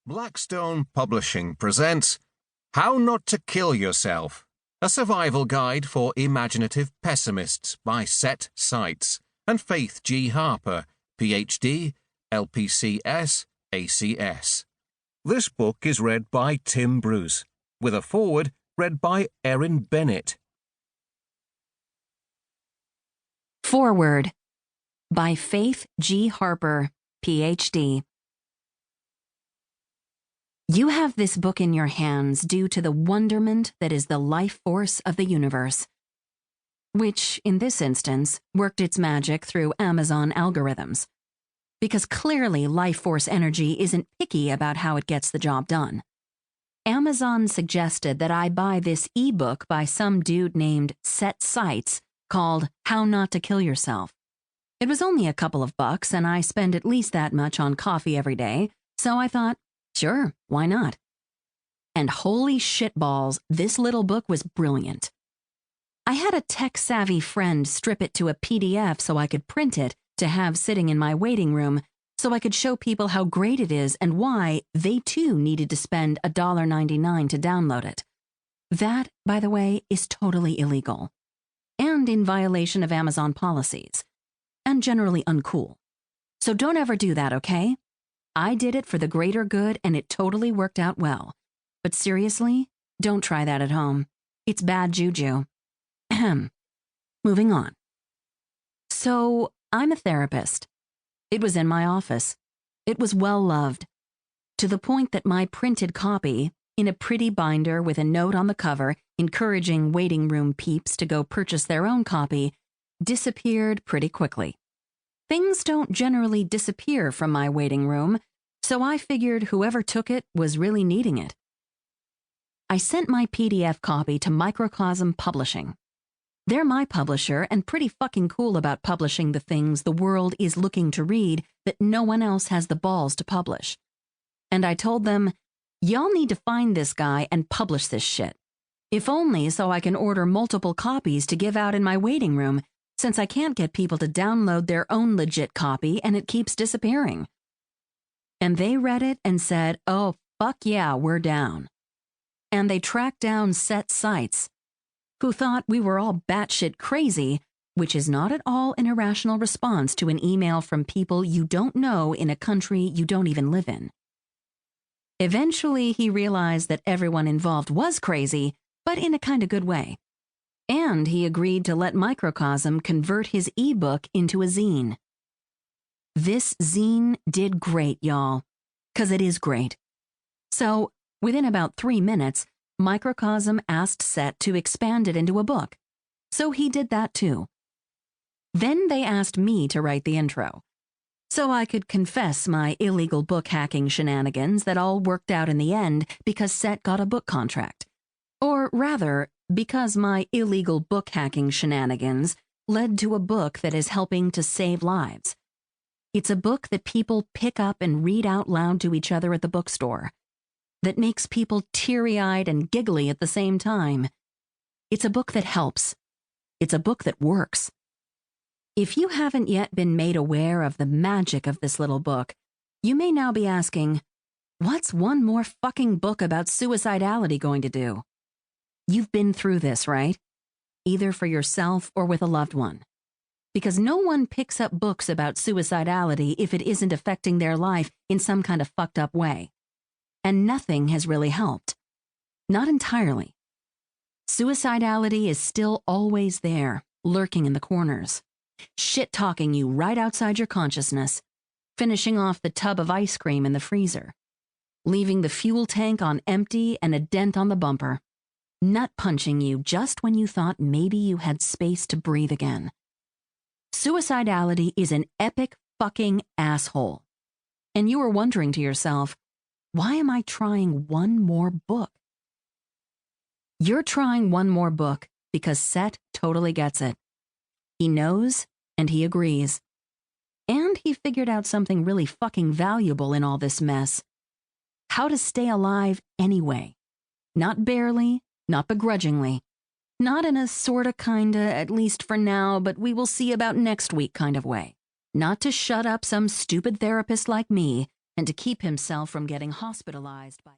Blackstone Publishing presents How Not to Kill Yourself, a survival guide for imaginative pessimists by Sytes and Faith G. Harper, Ph.D., LPCS, ACS. This book is read by Tim Bruce, with a foreword read by Erin Bennett. Foreword by Faith G. Harper, Ph.D. You have this book in your hands due to the wonderment that is the life force of the universe, which, in this instance, worked its magic through Amazon algorithms, because clearly life force energy isn't picky about how it gets the job done. Amazon suggested that I buy this ebook by some dude named Sytes called How Not to Kill Yourself. It was only a couple of bucks, and I spend at least that much on coffee every day, so I thought, sure, why not? And holy shitballs, this little book was brilliant. I had a tech-savvy friend strip it to a PDF so I could print it to have sitting in my waiting room so I could show people how great it is and why they too needed to spend $1.99 to download it. That, by the way, is totally illegal and in violation of Amazon policies and generally uncool. So don't ever do that, okay? I did it for the greater good and it totally worked out well. But seriously, don't try that at home. It's bad juju. Ahem. Moving on. So, I'm a therapist. It was in my office. It was well loved, to the point that my printed copy, in a pretty binder with a note on the cover encouraging waiting room peeps to go purchase their own copy, disappeared pretty quickly. Things don't generally disappear from my waiting room, so I figured whoever took it was really needing it. I sent my PDF copy to Microcosm Publishing. They're my publisher and pretty fucking cool about publishing the things the world is looking to read that no one else has the balls to publish. And I told them, y'all need to find this guy and publish this shit. If only so I can order multiple copies to give out in my waiting room, since I can't get people to download their own legit copy and it keeps disappearing. And they read it and said, oh, fuck yeah, we're down. And they tracked down Sytes, who thought we were all batshit crazy, which is not at all an irrational response to an email from people you don't know in a country you don't even live in. Eventually, he realized that everyone involved was crazy, but in a kind of good way. And he agreed to let Microcosm convert his ebook into a zine. This zine did great, y'all, 'cause it is great. So, within about 3 minutes, Microcosm asked Set to expand it into a book. So he did that too. Then they asked me to write the intro, so I could confess my illegal book hacking shenanigans that all worked out in the end because Set got a book contract. Or rather, because my illegal book hacking shenanigans led to a book that is helping to save lives. It's a book that people pick up and read out loud to each other at the bookstore, that makes people teary-eyed and giggly at the same time. It's a book that helps. It's a book that works. If you haven't yet been made aware of the magic of this little book, you may now be asking, what's one more fucking book about suicidality going to do? You've been through this, right? Either for yourself or with a loved one. Because no one picks up books about suicidality if it isn't affecting their life in some kind of fucked up way. And nothing has really helped. Not entirely. Suicidality is still always there, lurking in the corners, shit-talking you right outside your consciousness, finishing off the tub of ice cream in the freezer, leaving the fuel tank on empty and a dent on the bumper, nut-punching you just when you thought maybe you had space to breathe again. Suicidality is an epic fucking asshole. And you are wondering to yourself, why am I trying one more book? You're trying one more book because Set totally gets it. He knows and he agrees. And he figured out something really fucking valuable in all this mess. How to stay alive anyway. Not barely, not begrudgingly. Not in a sorta kinda, at least for now, but we will see about next week kind of way. Not to shut up some stupid therapist like me, and to keep himself from getting hospitalized by